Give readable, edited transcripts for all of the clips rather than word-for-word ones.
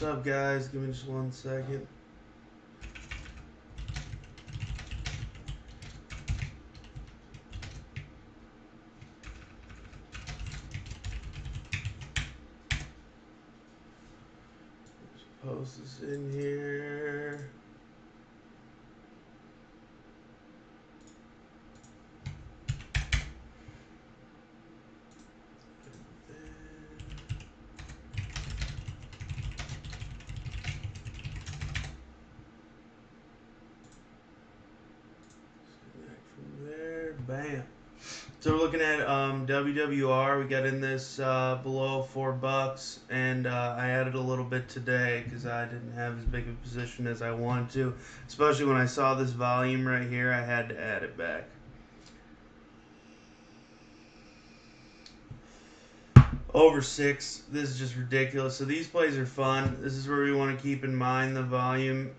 What's up, guys? Give me just 1 second. Just post this in here. From there, bam. So we're looking at WWR. We got in this below $4, and I added a little bit today because I didn't have as big a position as I wanted to. Especially when I saw this volume right here, I had to add it back. Over 6. This is just ridiculous. So these plays are fun. This is where we want to keep in mind the volume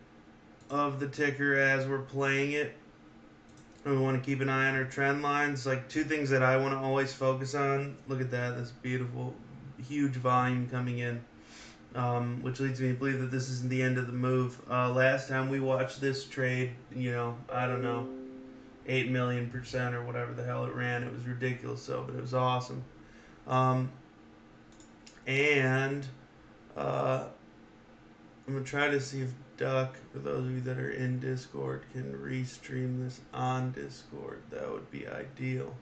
of the ticker as we're playing it. We want to keep an eye on our trend lines. Like 2 things that I want to always focus on. Look at that. That's beautiful. Huge volume coming in. Which leads me to believe that this isn't the end of the move. Last time we watched this trade, I don't know, 8 million% or whatever the hell it ran. It was ridiculous, but it was awesome. And I'm going to try to see if Duck, for those of you that are in Discord, can restream this on Discord. That would be ideal.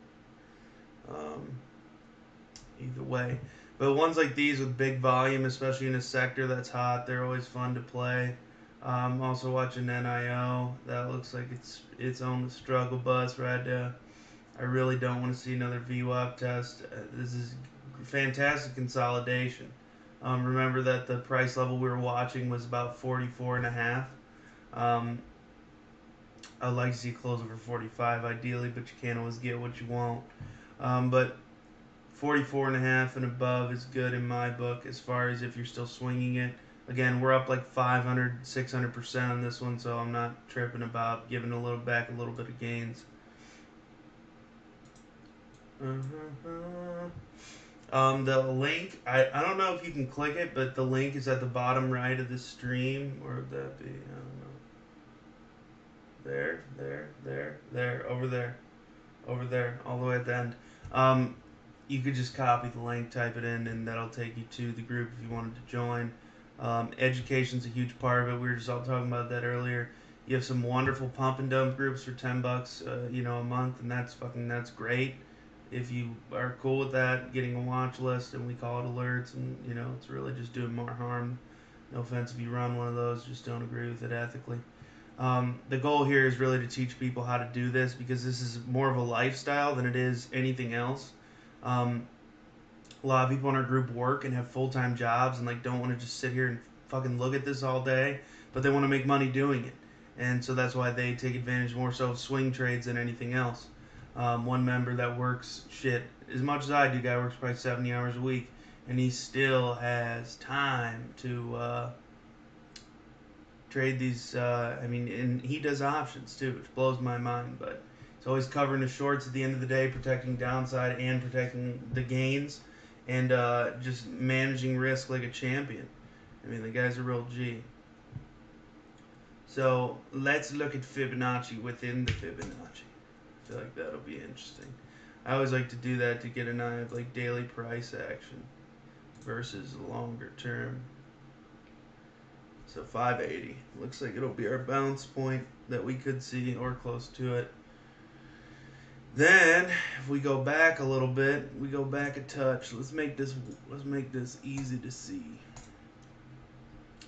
Either way. But ones like these with big volume, especially in a sector that's hot, they're always fun to play. Also watching NIO. That looks like it's on the struggle bus right there. I really don't want to see another VWAP test. This is fantastic consolidation. Remember that the price level we were watching was about 44.5. I'd like to see it close over 45 ideally, but you can't always get what you want. But 44.5 and above is good in my book as far as if you're still swinging it. Again, we're up like 500, 600% on this one, so I'm not tripping about giving a little bit of gains. The link, I don't know if you can click it, but the link is at the bottom right of the stream. Where would that be? I don't know. There, over there, all the way at the end. You could just copy the link, type it in, and that'll take you to the group if you wanted to join. Education's a huge part of it. We were just all talking about that earlier. You have some wonderful pump and dump groups for $10, a month, and that's great. If you are cool with that, getting a watch list, and we call it alerts, and it's really just doing more harm. No offense if you run one of those, just don't agree with it ethically. The goal here is really to teach people how to do this because this is more of a lifestyle than it is anything else. A lot of people in our group work and have full-time jobs and don't want to just sit here and fucking look at this all day, but they want to make money doing it. And so that's why they take advantage more so of swing trades than anything else. One member that works as much as I do, guy works probably 70 hours a week, and he still has time to trade these. And he does options too, which blows my mind. But he's always covering his shorts at the end of the day, protecting downside and protecting the gains, and just managing risk like a champion. The guy's a real G. So let's look at Fibonacci within the Fibonacci. I feel like that'll be interesting. I always like to do that to get an eye of daily price action versus longer term. So 580 looks like it'll be our bounce point that we could see or close to it. Then if we go back a little bit, we go back a touch. Let's make this easy to see.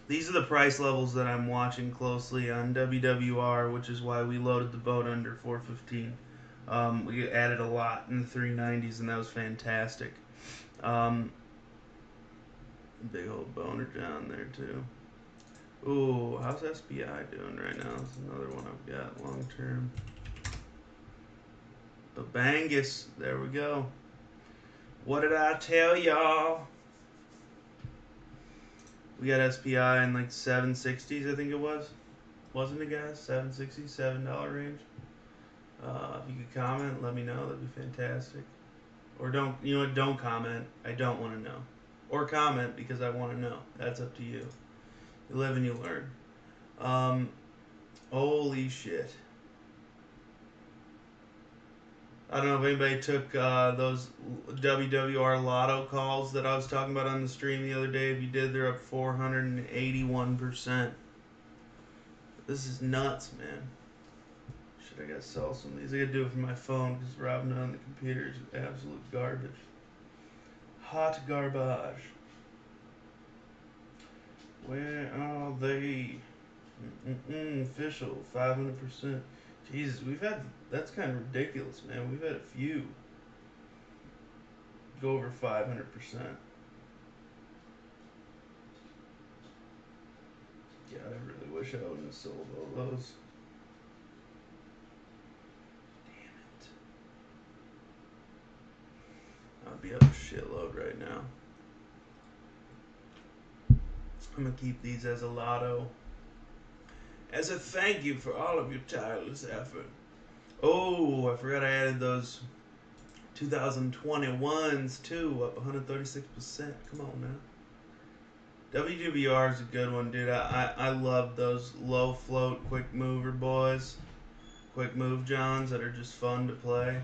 These are the price levels that I'm watching closely on WWR, which is why we loaded the boat under 415. We added a lot in the 390s, and that was fantastic. Big old boner down there, too. Ooh, how's SPI doing right now? That's another one I've got long term. Babangus, there we go. What did I tell y'all? We got SPI in 760s, I think it was. Wasn't it, guys? 760, $7 range. If you could comment, let me know. That'd be fantastic. Or don't comment. I don't want to know. Or comment because I want to know. That's up to you. You live and you learn. Holy shit. I don't know if anybody took those WWR lotto calls that I was talking about on the stream the other day. If you did, they're up 481%. This is nuts, man. Shit, I gotta sell some of these. I gotta do it from my phone because robbing it on the computer is absolute garbage. Hot garbage. Where are they? Official 500%. Jesus, that's kind of ridiculous, man. We've had a few go over 500%. Yeah, I really wish I wouldn't have sold all those. Damn it. I'd be up a shitload right now. I'm gonna keep these as a lotto. As a thank you for all of your tireless effort. Oh, I forgot I added those 2021s too, up 136%. Come on now. WWR is a good one, dude. I love those low float quick mover boys, quick move Johns that are just fun to play.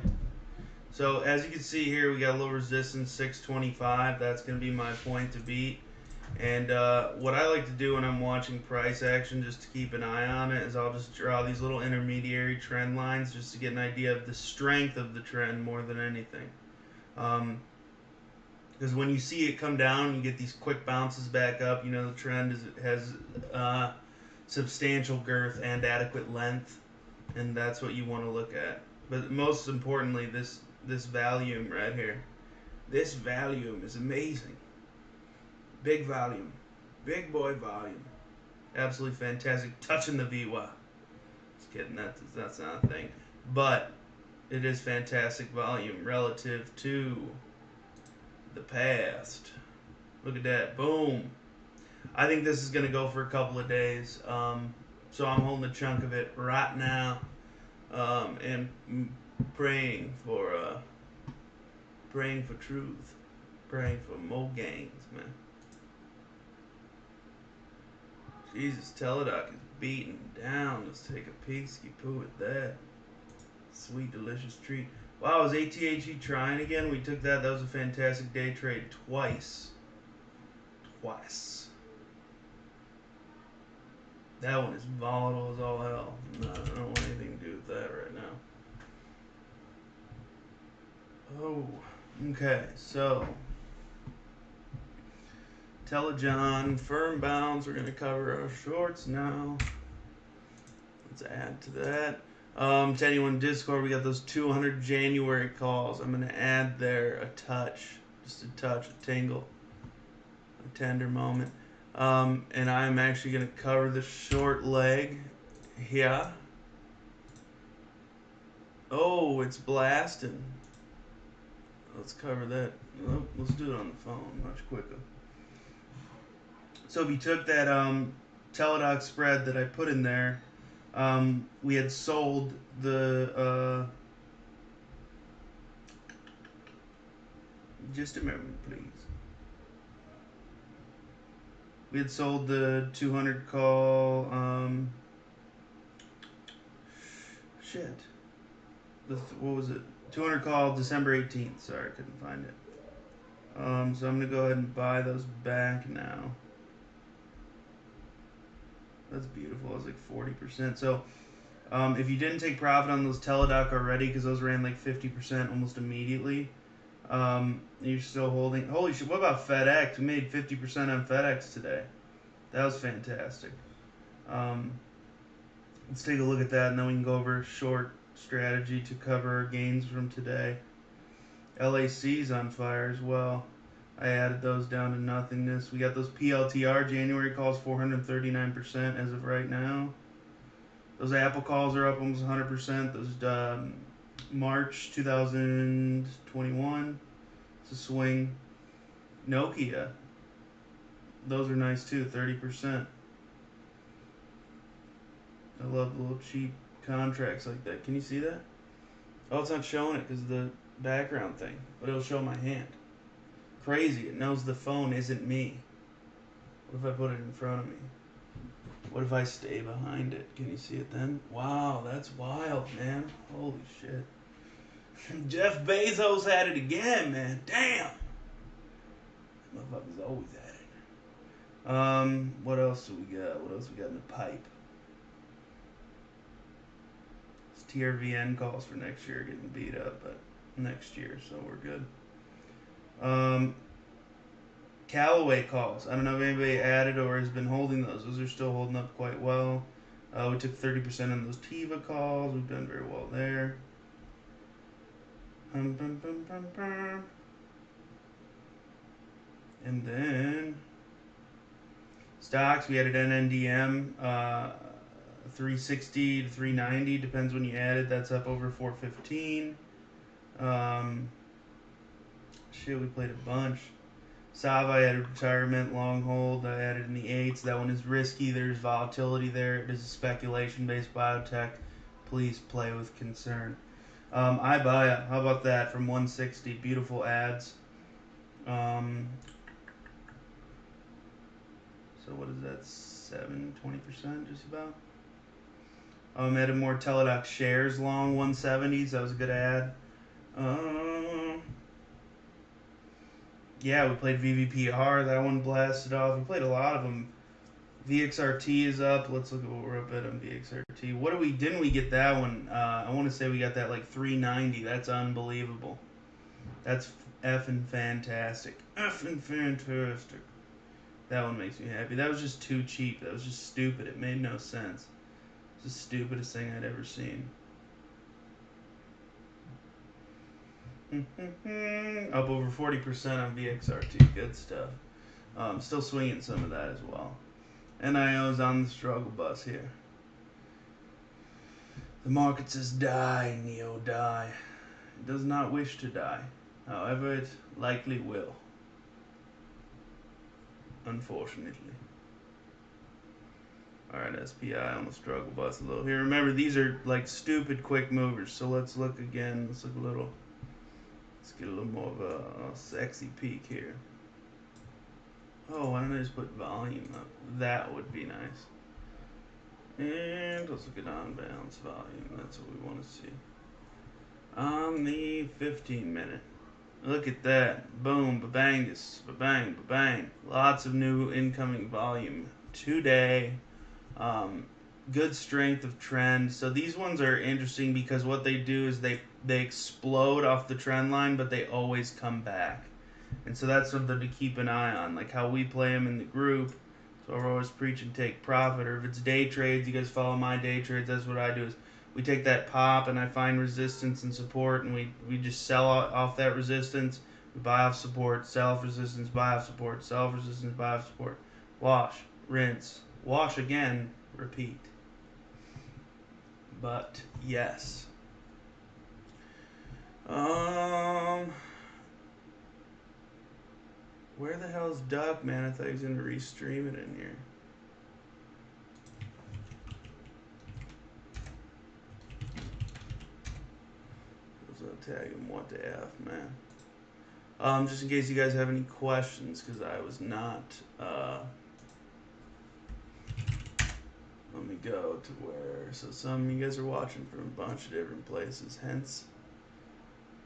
So as you can see here, we got a little resistance 625. That's going to be my point to beat. And what I like to do when I'm watching price action, just to keep an eye on it, is I'll just draw these little intermediary trend lines just to get an idea of the strength of the trend more than anything. Because when you see it come down, you get these quick bounces back up. You know the trend has substantial girth and adequate length, and that's what you want to look at. But most importantly, this volume right here. This volume is amazing. Big volume. Big boy volume. Absolutely fantastic. Touching the VWA. Just kidding, that's not a thing. But it is fantastic volume relative to the past. Look at that. Boom. I think this is going to go for a couple of days. So I'm holding a chunk of it right now. And praying for truth. Praying for more gains, man. Jesus, Teledoc is beaten down. Let's take a peeksky poo at that. Sweet, delicious treat. Wow, is ATHE trying again? We took that. That was a fantastic day trade twice. That one is volatile as all hell. No, I don't want anything to do with that right now. Oh, okay. So, Telejohn, firm bounds. We're going to cover our shorts now. Let's add to that. To anyone in Discord, we got those 200 January calls. I'm going to add there a touch. Just a touch, a tingle. A tender moment. And I'm actually going to cover the short leg here. Oh, it's blasting. Let's cover that. Well, let's do it on the phone. Much quicker. So if you took that Teledoc spread that I put in there, we had sold the just a moment, please. We had sold the 200 call. What was it? 200 call December 18th. Sorry, I couldn't find it. So I'm gonna go ahead and buy those back now. That's beautiful. It's like 40%. So if you didn't take profit on those Teledoc already, because those ran like 50% almost immediately, you're still holding. Holy shit! What about FedEx? We made 50% on FedEx today. That was fantastic. Let's take a look at that, and then we can go over short strategy to cover our gains from today. LAC's on fire as well. I added those down to nothingness. We got those PLTR January calls 439% as of right now. Those Apple calls are up almost 100%. Those March 2021. It's a swing. Nokia. Those are nice too, 30%. I love little cheap contracts like that. Can you see that? Oh, it's not showing it because of the background thing, but it'll show my hand. Crazy. It knows the phone isn't me. What if I put it in front of me? What if I stay behind it? Can you see it then? Wow, that's wild, man. Holy shit. Jeff Bezos had it again, man. Damn. Motherfucker's always at it. What else do we got? What else we got in the pipe? This TRVN calls for next year getting beat up, but next year, so we're good. Callaway calls. I don't know if anybody added or has been holding those. Those are still holding up quite well. We took 30% on those Tiva calls. We've done very well there. And then stocks, we added NNDM 360 to 390, depends when you add it. That's up over 415. Shit, we played a bunch. Sava, I added retirement, long hold. I added in the 8s. That one is risky. There's volatility there. It is a speculation-based biotech. Please play with concern. iBuy, how about that from 160? Beautiful ads. So what is that? 20%, just about. Added more Teladoc shares long 170s. That was a good ad. Yeah, we played VVPR. That one blasted off. We played a lot of them. VXRT is up. Let's look at what we're up at on VXRT. Didn't we get that one? I want to say we got that like 390. That's unbelievable. That's effing fantastic. Effing fantastic. That one makes me happy. That was just too cheap. That was just stupid. It made no sense. It's the stupidest thing I'd ever seen. Up over 40% on VXRT. Good stuff. Still swinging some of that as well. NIO's on the struggle bus here. The market says die, Neo, die. It does not wish to die. However, it likely will. Unfortunately. Alright, SPI on the struggle bus a little here. Remember, these are like stupid quick movers. So let's look again. Let's look a little. Let's get a little more of a sexy peek here. Oh, why don't I just put volume up? That would be nice. And let's look at on-balance volume. That's what we want to see. On the 15-minute. Look at that. Boom, ba-bangus, ba-bang, ba-bang. Lots of new incoming volume today. Good strength of trend. So these ones are interesting because what they do is they explode off the trend line, but they always come back. And so that's something to keep an eye on, like how we play them in the group. So we're always preaching take profit. Or if it's day trades, you guys follow my day trades. That's what I do is we take that pop and I find resistance and support, and we just sell off that resistance. We buy off support, sell off resistance, buy off support, sell off resistance, buy off support. Wash, rinse, wash again, repeat. But yes. Where the hell's Duck, man? I thought he was gonna restream it in here. I'll tag him what the F, man. Just in case you guys have any questions, because I was not. Let me go to where. So some of you guys are watching from a bunch of different places. Hence,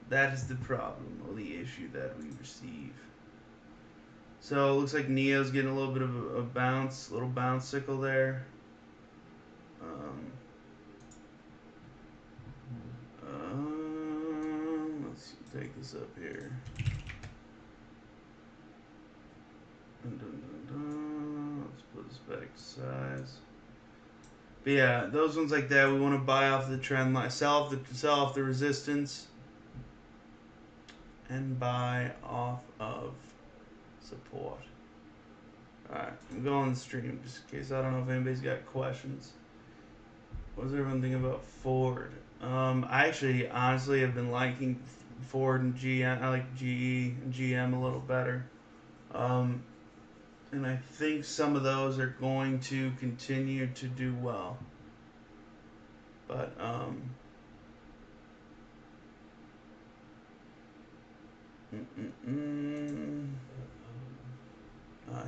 that is the problem or the issue that we receive. So it looks like Neo's getting a little bit of a bounce, little bounce sickle there. Let's take this up here. Let's put this back to size. But yeah, those ones like that, we want to buy off the trend line, sell off the resistance, and buy off of support. Alright, I'm going to stream just in case. I don't know if anybody's got questions. What does everyone think about Ford? I actually, honestly, have been liking Ford and GM. I like GE and GM a little better. And I think some of those are going to continue to do well. But, I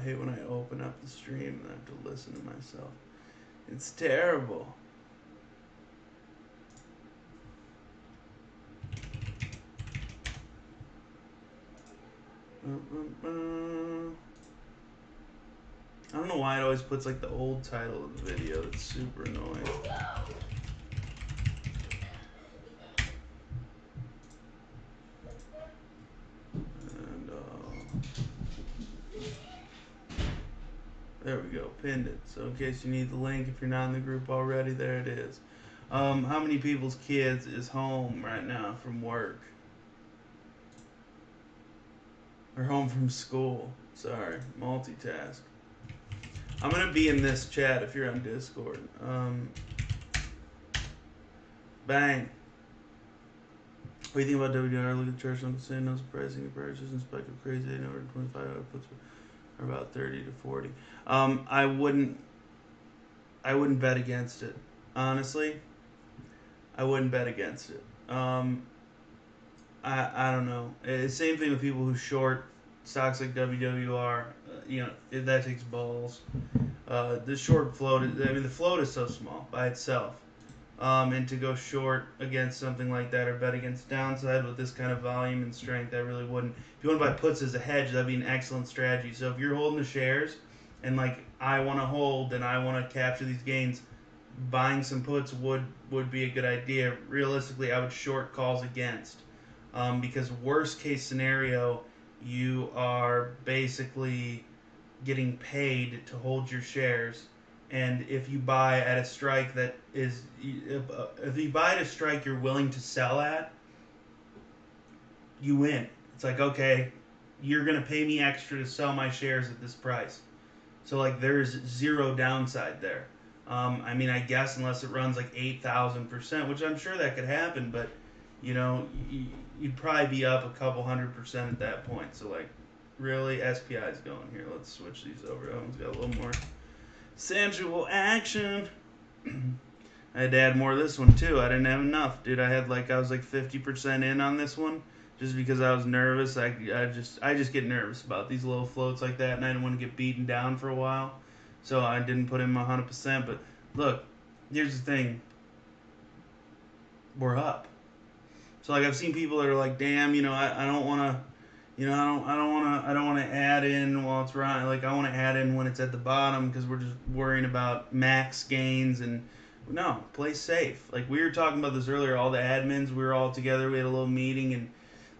hate when I open up the stream and I have to listen to myself. It's terrible. I don't know why it always puts like the old title of the video. It's super annoying. And there we go, pinned it. So in case you need the link, if you're not in the group already, there it is. How many people's kids is home right now from work? Or home from school? Sorry, multitask. I'm gonna be in this chat if you're on Discord. Bang. What do you think about WWR? Look at the church on the same, no surprising purchases in spec of crazy 825 outputs are about 30 to 40. I wouldn't bet against it. Honestly, I wouldn't bet against it. I don't know. Same thing with people who short stocks like WWR. That takes balls. The short float. The float is so small by itself. And to go short against something like that or bet against downside with this kind of volume and strength, I really wouldn't. If you want to buy puts as a hedge, that'd be an excellent strategy. So if you're holding the shares and like I want to hold and I want to capture these gains, buying some puts would be a good idea. Realistically, I would short calls against because worst case scenario, you are basically getting paid to hold your shares. And if you buy at a strike that is, if you buy at a strike you're willing to sell at, you win. It's like, okay, you're going to pay me extra to sell my shares at this price. So, like, there's zero downside there. I guess unless it runs like 8,000%, which I'm sure that could happen, but, you'd probably be up a couple 100% at that point. So, like, really, SPI's going here. Let's switch these over. That one's got a little more sensual action. I had to add more of this one too. I didn't have enough, dude. I was like 50% in on this one just because I was nervous. I just get nervous about these little floats like that, and I didn't want to get beaten down for a while, so I didn't put in my 100%. But look, here's the thing: we're up. So like I've seen people that are like, damn, I don't want to. I don't want to add in while it's right. Like I want to add in when it's at the bottom because we're just worrying about max gains and no, play safe. Like we were talking about this earlier. All the admins, we were all together. We had a little meeting and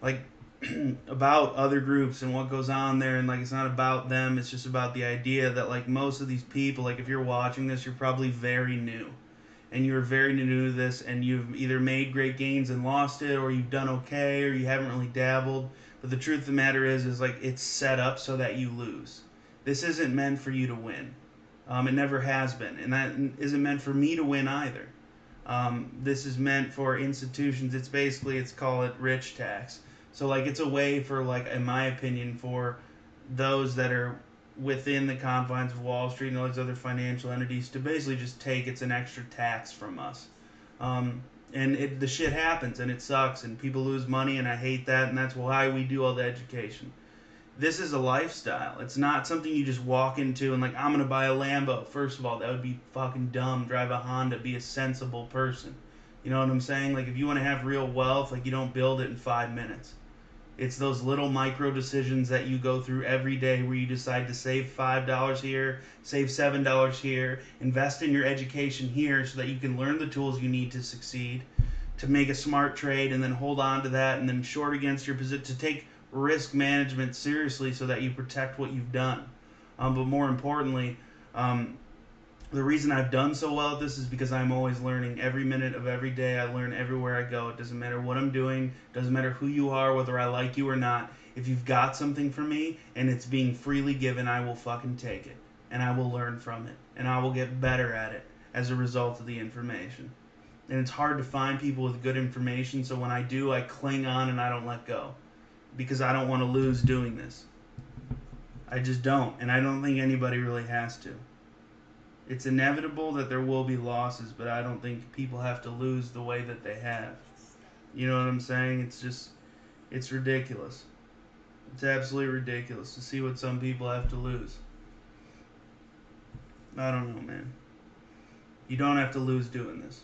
like about other groups and what goes on there. And like it's not about them. It's just about the idea that like most of these people, like if you're watching this, you're probably very new. And you're very new to this, and you've either made great gains and lost it, or you've done okay, or you haven't really dabbled. But the truth of the matter is like it's set up so that you lose. This isn't meant for you to win. It never has been, and that isn't meant for me to win either. This is meant for institutions. It's call it rich tax. So like it's a way for like in my opinion for those that are within the confines of Wall Street and all these other financial entities to basically just take it's an extra tax from us. The shit happens and it sucks and people lose money and I hate that and that's why we do all the education. This is a lifestyle. It's not something you just walk into and like I'm gonna buy a Lambo. First of all, that would be fucking dumb. Drive a Honda. Be a sensible person. You know what I'm saying? Like if you want to have real wealth, like you don't build it in 5 minutes. It's those little micro decisions that you go through every day where you decide to save $5 here, save $7 here, invest in your education here so that you can learn the tools you need to succeed, to make a smart trade and then hold on to that and then short against your position, to take risk management seriously so that you protect what you've done. But more importantly, the reason I've done so well at this is because I'm always learning every minute of every day. I learn everywhere I go. It doesn't matter what I'm doing. It doesn't matter who you are, whether I like you or not. If you've got something for me and it's being freely given, I will fucking take it. And I will learn from it. And I will get better at it as a result of the information. And it's hard to find people with good information, so when I do, I cling on and I don't let go. Because I don't want to lose doing this. I just don't. And I don't think anybody really has to. It's inevitable that there will be losses, but I don't think people have to lose the way that they have. You know what I'm saying? It's ridiculous. It's absolutely ridiculous to see what some people have to lose. I don't know, man. You don't have to lose doing this.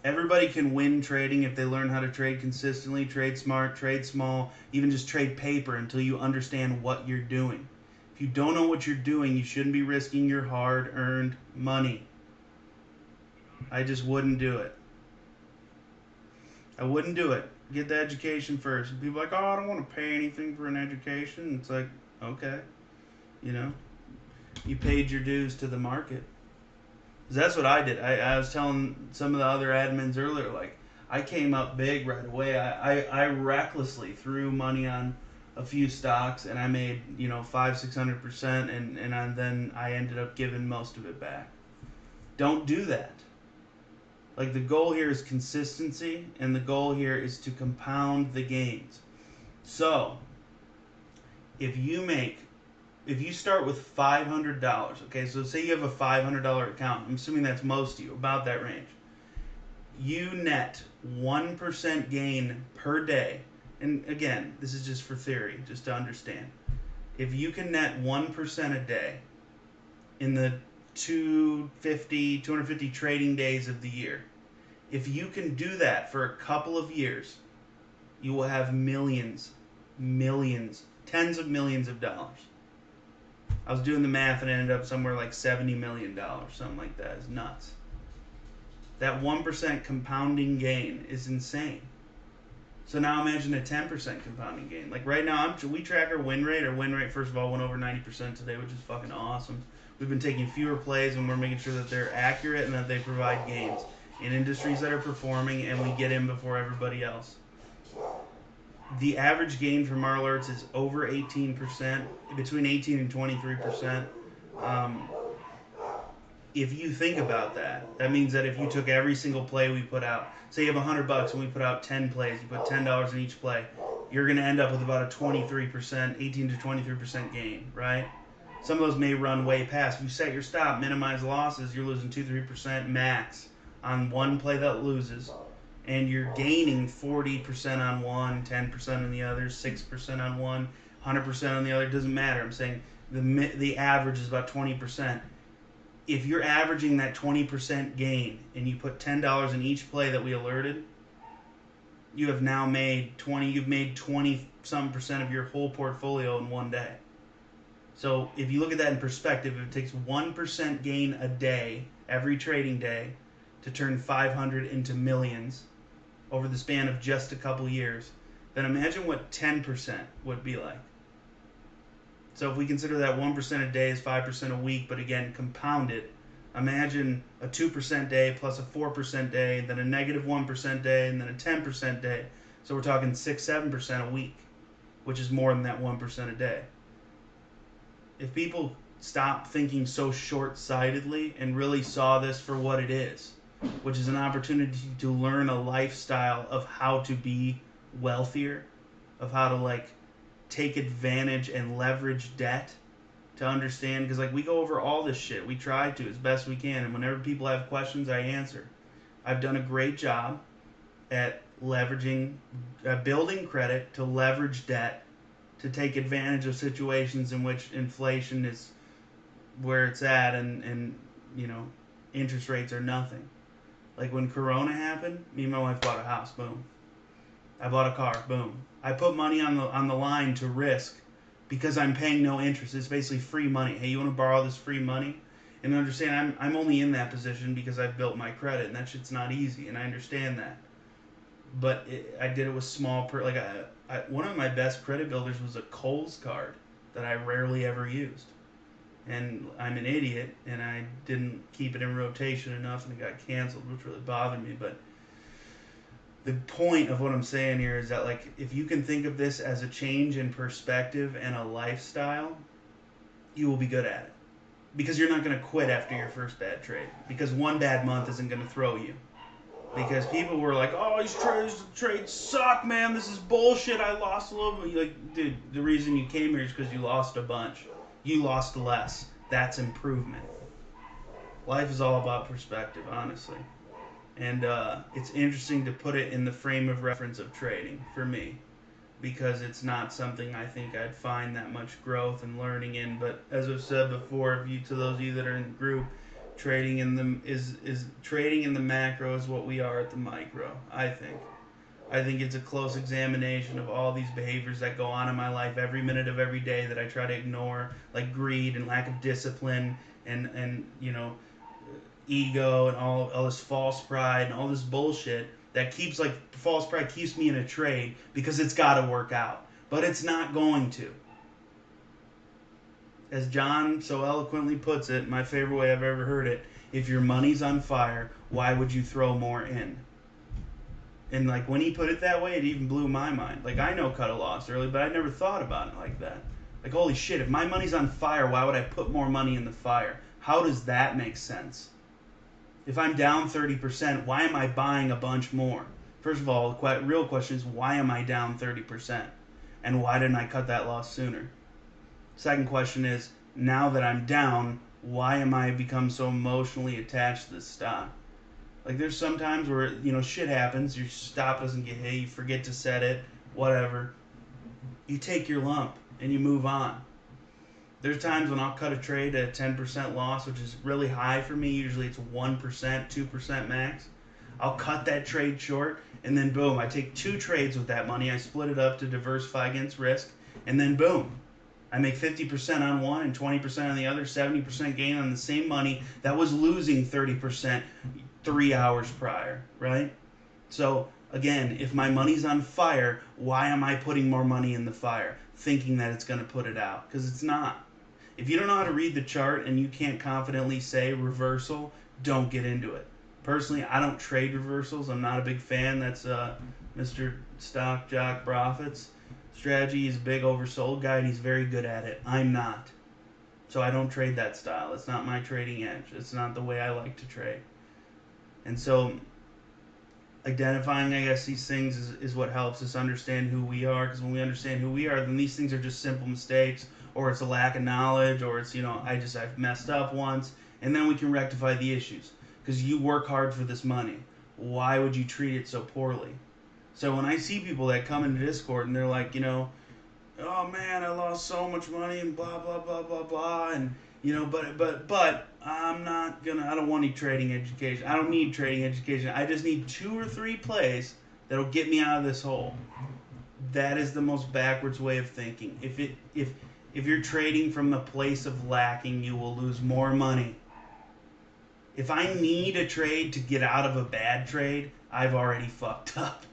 Everybody can win trading if they learn how to trade consistently, trade smart, trade small, even just trade paper until you understand what you're doing. If you don't know what you're doing, you shouldn't be risking your hard-earned money. I just wouldn't do it. I wouldn't do it. Get the education first. And people are like, oh, I don't want to pay anything for an education. It's like, okay, you know, you paid your dues to the market. That's what I did. I was telling some of the other admins earlier, like, I came up big right away. I recklessly threw money on a few stocks, and I made, 500-600%, and then I ended up giving most of it back. Don't do that. Like, the goal here is consistency, and the goal here is to compound the gains. So, if you start with $500, okay, so say you have a $500 account, I'm assuming that's most of you, about that range. You net 1% gain per day, and again, this is just for theory, just to understand. If you can net 1% a day in the 250 trading days of the year, if you can do that for a couple of years, you will have millions, tens of millions of dollars. I was doing the math and it ended up somewhere like $70 million, something like that. It's nuts. That 1% compounding gain is insane. So now imagine a 10% compounding gain. Like right now, we track our win rate. Our win rate, first of all, went over 90% today, which is fucking awesome. We've been taking fewer plays and we're making sure that they're accurate and that they provide gains in industries that are performing, and we get in before everybody else. The average gain from our alerts is over 18%, between 18 and 23%. If you think about that, that means that if you took every single play we put out, say you have $100 and we put out 10 plays, you put $10 in each play, you're going to end up with about a 23%, 18 to 23% gain, right? Some of those may run way past. If you set your stop, minimize losses, you're losing 2-3% max on one play that loses, and you're gaining 40% on one, 10% on the other, 6% on one, 100% on the other. It doesn't matter. I'm saying the average is about 20%. If you're averaging that 20% gain and you put $10 in each play that we alerted, you have now made 20% of your whole portfolio in one day. So if you look at that in perspective, if it takes 1% gain a day, every trading day, to turn 500 into millions over the span of just a couple years, then imagine what 10% would be like. So if we consider that 1% a day is 5% a week, but again, compounded, imagine a 2% day plus a 4% day, then a negative 1% day, and then a 10% day. So we're talking 6-7% a week, which is more than that 1% a day. If people stop thinking so short-sightedly and really saw this for what it is, which is an opportunity to learn a lifestyle of how to be wealthier, of how to take advantage and leverage debt, to understand, because we go over all this shit. We try to as best we can, and whenever people have questions, I answer. I've done a great job at leveraging, building credit to leverage debt, to take advantage of situations in which inflation is where it's at, and interest rates are nothing. Like when Corona happened, me and my wife bought a house, boom. I bought a car, boom. I put money on the line to risk because I'm paying no interest. It's basically free money. Hey, you want to borrow this free money? And understand, I'm only in that position because I've built my credit, and that shit's not easy, and I understand that. But I did it with small, one of my best credit builders was a Kohl's card that I rarely ever used. And I'm an idiot, and I didn't keep it in rotation enough, and it got canceled, which really bothered me. But the point of what I'm saying here is that, if you can think of this as a change in perspective and a lifestyle, you will be good at it. Because you're not going to quit after your first bad trade. Because one bad month isn't going to throw you. Because people were like, oh, these trades suck, man. This is bullshit. I lost a little bit. Dude, the reason you came here is because you lost a bunch. You lost less. That's improvement. Life is all about perspective, honestly. And it's interesting to put it in the frame of reference of trading for me, because it's not something I think I'd find that much growth and learning in. But as I've said before, to those of you that are in the group, Trading in the is trading in the macro is what we are at the micro. I think. I think it's a close examination of all these behaviors that go on in my life every minute of every day that I try to ignore, like greed and lack of discipline and ego and all this false pride and all this bullshit that keeps, like, false pride keeps me in a trade because it's got to work out, but it's not going to. As John so eloquently puts it, my favorite way I've ever heard it, if your money's on fire, why would you throw more in? And, like, when he put it that way, it even blew my mind. Like, I know cut a loss early, but I never thought about it like that. Like, holy shit, if my money's on fire, why would I put more money in the fire? How does that make sense? If I'm down 30%, why am I buying a bunch more? First of all, the real question is, why am I down 30%? And why didn't I cut that loss sooner? Second question is, now that I'm down, why am I become so emotionally attached to this stock? Like, there's some times where, shit happens, your stop doesn't get hit, you forget to set it, whatever. You take your lump and you move on. There's times when I'll cut a trade at a 10% loss, which is really high for me. Usually it's 1%, 2% max. I'll cut that trade short, and then boom, I take 2 trades with that money. I split it up to diversify against risk, and then boom, I make 50% on one and 20% on the other, 70% gain on the same money that was losing 30% 3 hours prior, right? So again, if my money's on fire, why am I putting more money in the fire, thinking that it's going to put it out? Because it's not. If you don't know how to read the chart and you can't confidently say reversal, don't get into it. Personally, I don't trade reversals. I'm not a big fan. That's Mr. Stock Jock Profits strategy. He's a big oversold guy and he's very good at it. I'm not. So I don't trade that style. It's not my trading edge. It's not the way I like to trade. And so identifying, I guess, these things is what helps us understand who we are. Because when we understand who we are, then these things are just simple mistakes, or it's a lack of knowledge, or it's, I've messed up once, and then we can rectify the issues. Because you work hard for this money. Why would you treat it so poorly? So when I see people that come into Discord and they're like, oh man, I lost so much money and blah blah blah blah blah, and but I don't want any trading education. I don't need trading education. I just need 2 or 3 plays that'll get me out of this hole. That is the most backwards way of thinking. If you're trading from the place of lacking, you will lose more money. If I need a trade to get out of a bad trade, I've already fucked up.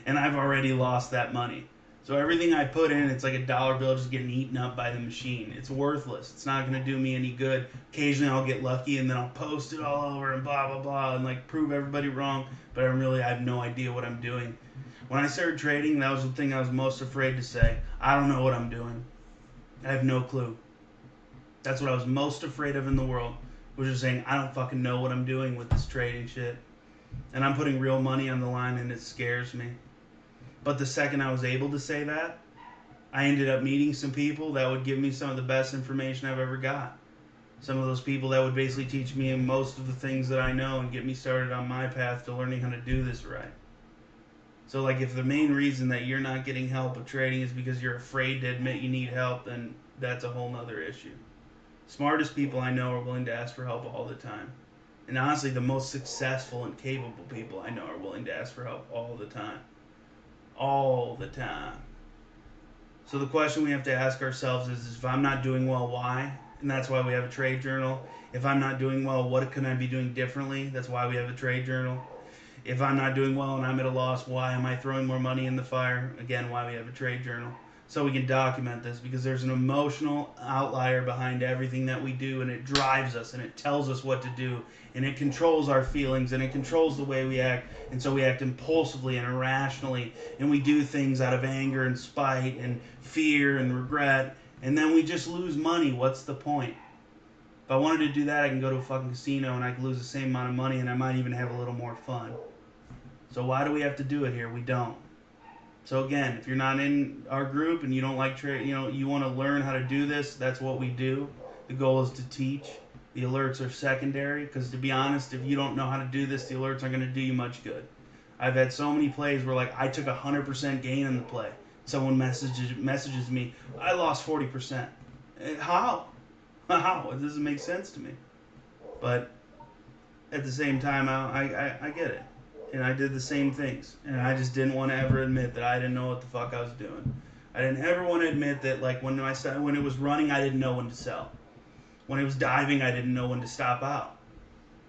And I've already lost that money. So everything I put in, it's like a dollar bill just getting eaten up by the machine. It's worthless. It's not going to do me any good. Occasionally I'll get lucky and then I'll post it all over and blah, blah, blah, and like prove everybody wrong. But I have no idea what I'm doing. When I started trading, that was the thing I was most afraid to say. I don't know what I'm doing. I have no clue. That's what I was most afraid of in the world, was just saying, I don't fucking know what I'm doing with this trading shit. And I'm putting real money on the line and it scares me. But the second I was able to say that, I ended up meeting some people that would give me some of the best information I've ever got. Some of those people that would basically teach me most of the things that I know and get me started on my path to learning how to do this right. So, like, if the main reason that you're not getting help with trading is because you're afraid to admit you need help, then that's a whole nother issue. Smartest people I know are willing to ask for help all the time. And honestly, the most successful and capable people I know are willing to ask for help all the time. All the time. So the question we have to ask ourselves is if I'm not doing well, why? And that's why we have a trade journal. If I'm not doing well, what can I be doing differently? That's why we have a trade journal. If I'm not doing well and I'm at a loss, why am I throwing more money in the fire? Again, why we have a trade journal. So we can document this, because there's an emotional outlier behind everything that we do, and it drives us and it tells us what to do, and it controls our feelings and it controls the way we act. And so we act impulsively and irrationally, and we do things out of anger and spite and fear and regret, and then we just lose money. What's the point? If I wanted to do that, I can go to a fucking casino and I can lose the same amount of money, and I might even have a little more fun. So why do we have to do it here? We don't. So again, if you're not in our group and you don't like trade, you want to learn how to do this, that's what we do. The goal is to teach. The alerts are secondary, because to be honest, if you don't know how to do this, the alerts aren't going to do you much good. I've had so many plays where, like, I took 100% gain in the play. Someone messages me, I lost 40%. How? How? It doesn't make sense to me. But at the same time, I get it. And I did the same things. And I just didn't want to ever admit that I didn't know what the fuck I was doing. I didn't ever want to admit that, like, when it was running, I didn't know when to sell. When it was diving, I didn't know when to stop out.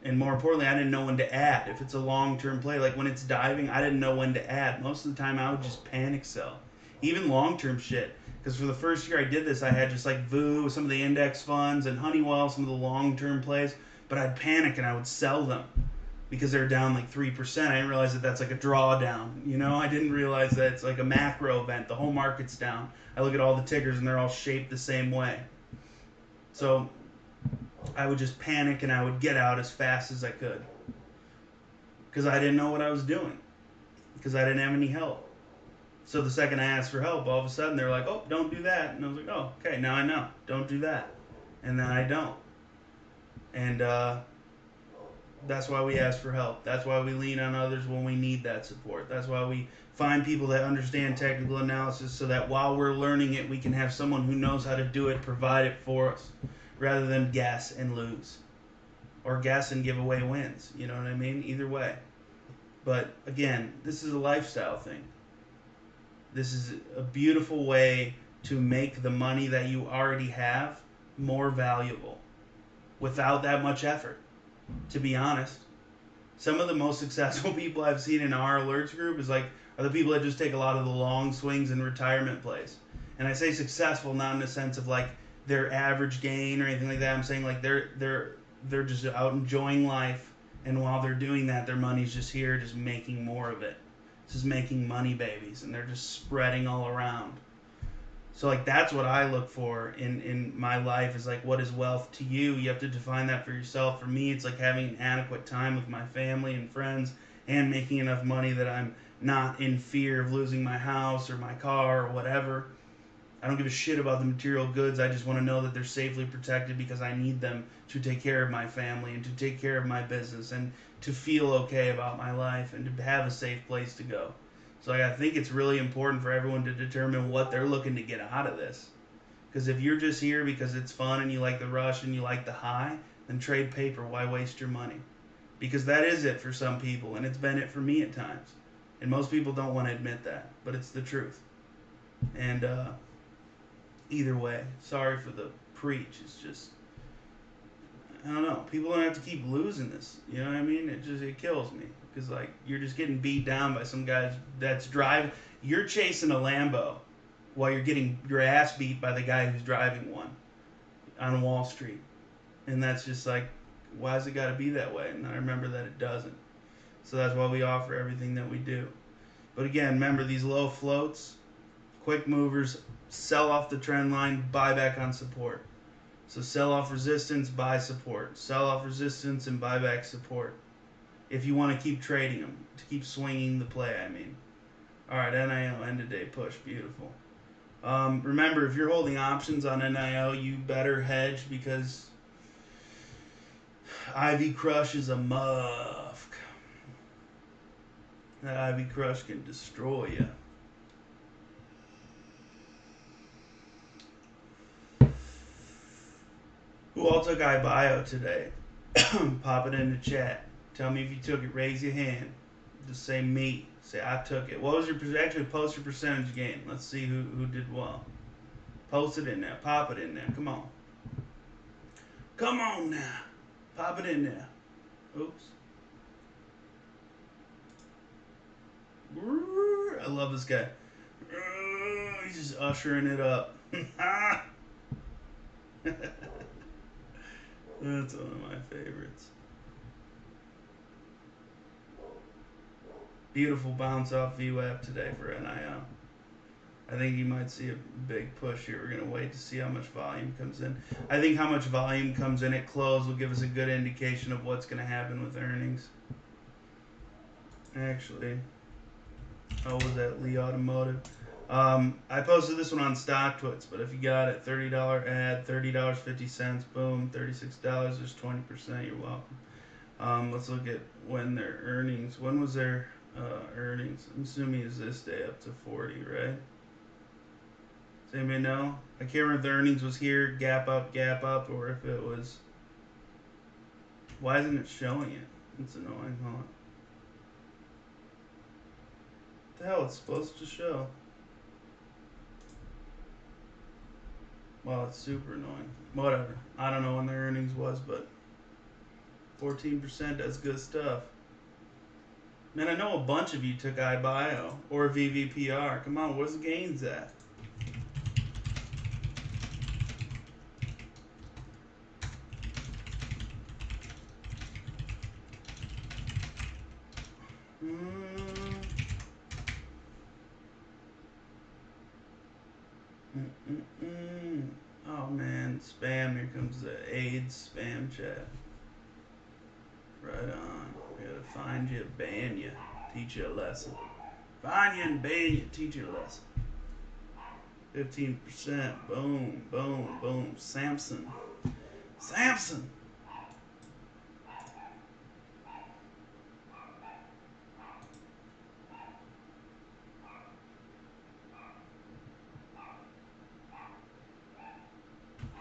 And more importantly, I didn't know when to add. If it's a long-term play, like when it's diving, I didn't know when to add. Most of the time, I would just panic sell. Even long-term shit. Because for the first year I did this, I had just like VU, some of the index funds, and Honeywell, some of the long-term plays. But I'd panic and I would sell them because they're down like 3%. I didn't realize that that's like a drawdown. You know, I didn't realize that it's like a macro event. The whole market's down. I look at all the tickers and they're all shaped the same way. So I would just panic and I would get out as fast as I could because I didn't know what I was doing because I didn't have any help. So the second I asked for help, all of a sudden they're like, oh, don't do that. And I was like, oh, okay, now I know. Don't do that. And then I don't. And that's why we ask for help. That's why we lean on others when we need that support. That's why we find people that understand technical analysis so that while we're learning it, we can have someone who knows how to do it, provide it for us, rather than guess and lose. Or guess and give away wins. You know what I mean? Either way. But again, this is a lifestyle thing. This is a beautiful way to make the money that you already have more valuable without that much effort, to be honest. Some of the most successful people I've seen in our alerts group are the people that just take a lot of the long swings and retirement plays. And I say successful not in the sense of like their average gain or anything like that. I'm saying like they're just out enjoying life, and while they're doing that, their money's just here, just making more of it. Just making money babies, and they're just spreading all around. So like that's what I look for in my life, is like, what is wealth to you? You have to define that for yourself. For me, it's like having adequate time with my family and friends and making enough money that I'm not in fear of losing my house or my car or whatever. I don't give a shit about the material goods. I just want to know that they're safely protected because I need them to take care of my family and to take care of my business and to feel okay about my life and to have a safe place to go. So I think it's really important for everyone to determine what they're looking to get out of this. Because if you're just here because it's fun and you like the rush and you like the high, then trade paper. Why waste your money? Because that is it for some people, and it's been it for me at times. And most people don't want to admit that, but it's the truth. And either way, sorry for the preach. It's just, I don't know. People don't have to keep losing this. You know what I mean? It kills me because like you're just getting beat down by some guy that's driving. You're chasing a Lambo while you're getting your ass beat by the guy who's driving one on Wall Street, and that's just like, why has it got to be that way? And I remember that it doesn't. So that's why we offer everything that we do. But again, remember these low floats, quick movers, sell off the trend line, buy back on support. So sell off resistance, buy support. Sell off resistance and buy back support. If you want to keep trading them, to keep swinging the play, I mean. All right, NIO, end of day push, beautiful. Remember, if you're holding options on NIO, you better hedge because Ivy Crush is a muff. That Ivy Crush can destroy you. Who all took iBio today? Pop it in the chat. Tell me if you took it. Raise your hand. Just say me. Say I took it. What was your actually post your percentage gain? Let's see who did well. Post it in there. Pop it in there. Come on. Come on now. Pop it in there. Oops. I love this guy. He's just ushering it up. That's one of my favorites. Beautiful bounce off VWAP today for NIO. I think you might see a big push here. We're going to wait to see how much volume comes in. I think how much volume comes in at close will give us a good indication of what's going to happen with earnings. Actually, was that Lee Automotive? I posted this one on StockTwits, but if you got it, $30 ad, $30.50, boom, $36, there's 20%, you're welcome. Let's look at when their earnings, when was their earnings? I'm assuming it's this day up to 40, right? Does anybody know? I can't remember if the earnings was here, gap up, or if it was Why isn't it showing it? It's annoying. Hold on. What the hell? It's supposed to show. Well, it's super annoying. Whatever. I don't know when their earnings was, but 14%, that's good stuff. Man, I know a bunch of you took iBio or VVPR. Come on, where's the gains at? Oh man, spam. Here comes the AIDS spam chat. Right on. We gotta find you, ban you, teach you a lesson. Find you and ban you, teach you a lesson. 15%. Boom, boom, boom. Samson. Samson.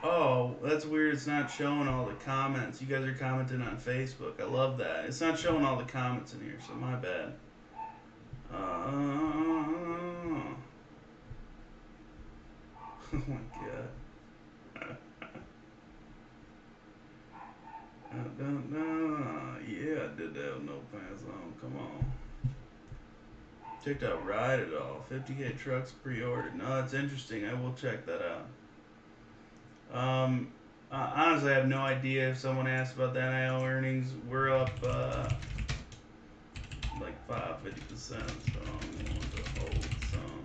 Oh, that's weird. It's not showing all the comments. You guys are commenting on Facebook. I love that. It's not showing all the comments in here, so my bad. Oh my god. Yeah, I did that with no pants on. Come on. TikTok ride it all. 50K trucks pre-ordered. No, that's interesting. I will check that out. Honestly, I have no idea if someone asked about the NIO earnings. We're up like 50%, so I'm going to hold some.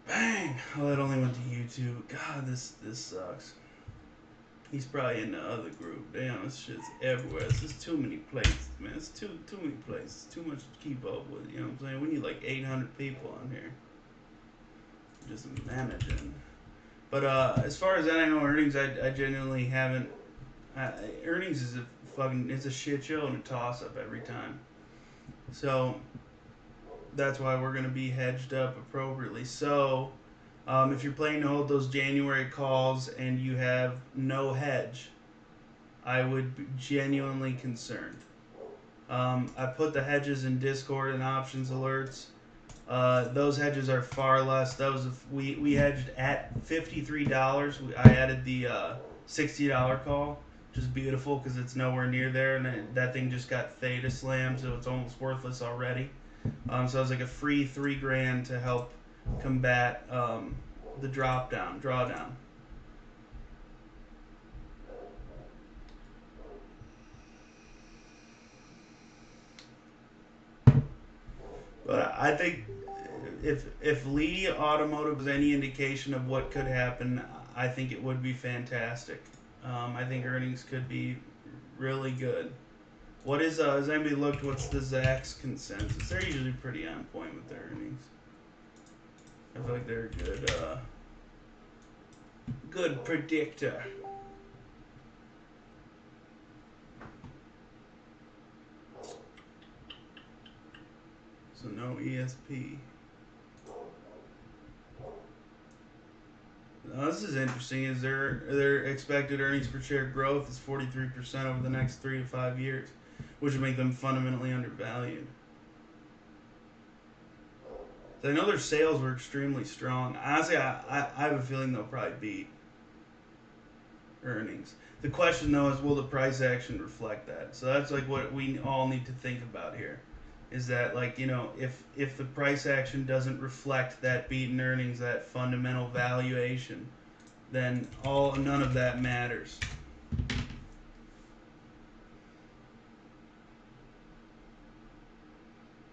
Bang! Oh, that only went to YouTube. God, this sucks. He's probably in the other group. Damn, this shit's everywhere. It's just too many places, man. It's too many places. Too much to keep up with. You know what I'm saying? We need like 800 people on here. Just managing. But as far as NIO earnings, I genuinely haven't. Earnings is it's a shit show and a toss up every time. So that's why we're gonna be hedged up appropriately. So if you're planning to hold those January calls and you have no hedge, I would be genuinely concerned. I put the hedges in Discord and options alerts. Those hedges are far less. We hedged at $53. I added the $60 call, which is beautiful because it's nowhere near there, and that thing just got theta slammed, so it's almost worthless already. So it was like a free $3,000 to help combat the drawdown. But I think if Lee Automotive was any indication of what could happen, I think it would be fantastic. I think earnings could be really good. What is has anybody looked? What's the Zacks consensus? They're usually pretty on point with their earnings. I feel like they're a good predictor. So no ESP. Now, this is interesting. Is their expected earnings per share growth is 43% over the next 3 to 5 years, which would make them fundamentally undervalued. So I know their sales were extremely strong. Honestly, I have a feeling they'll probably beat earnings. The question though is, will the price action reflect that? So that's like what we all need to think about here. Is that like, if the price action doesn't reflect that beat in earnings, that fundamental valuation, then none of that matters.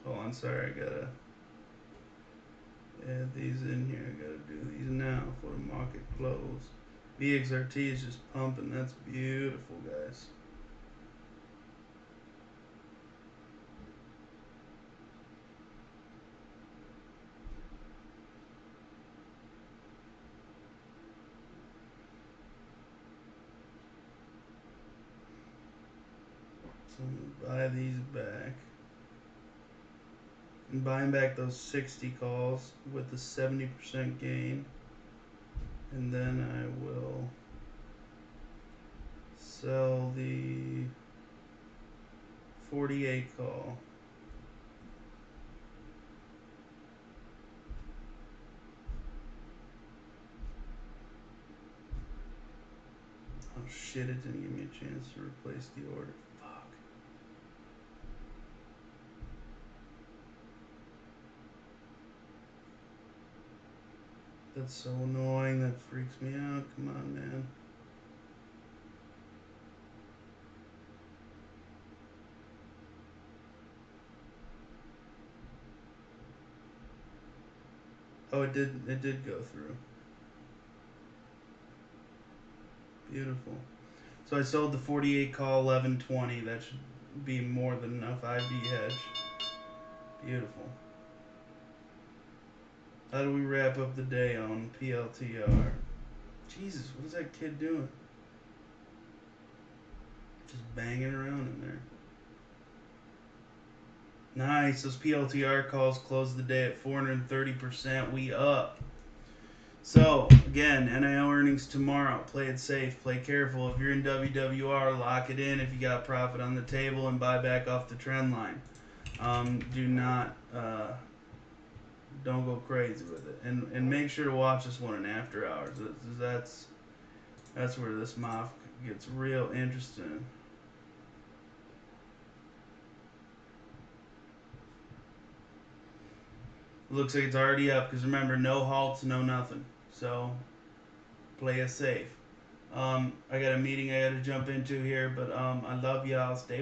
Hold on, sorry, I gotta add these in here. I gotta do these now for the market close. VXRT is just pumping. That's beautiful, guys. So I'm gonna buy these back. I'm buying back those 60 calls with the 70% gain. And then I will sell the 48 call. Oh shit, it didn't give me a chance to replace the order. Fuck. That's so annoying. That freaks me out. Come on, man. Oh, it did go through. Beautiful. So I sold the 48 call 1120. That should be more than enough IB hedge. Beautiful. How do we wrap up the day on PLTR? Jesus, what is that kid doing? Just banging around in there. Nice. Those PLTR calls closed the day at 430%. We up. So, again, NIL earnings tomorrow. Play it safe. Play careful. If you're in WWR, lock it in if you got profit on the table and buy back off the trend line. Do not, don't go crazy with it. And make sure to watch this one in after hours. That's where this MOF gets real interesting. Looks like it's already up because remember, no halts, no nothing. So play it safe. I got a meeting I got to jump into here, but I love y'all. Stay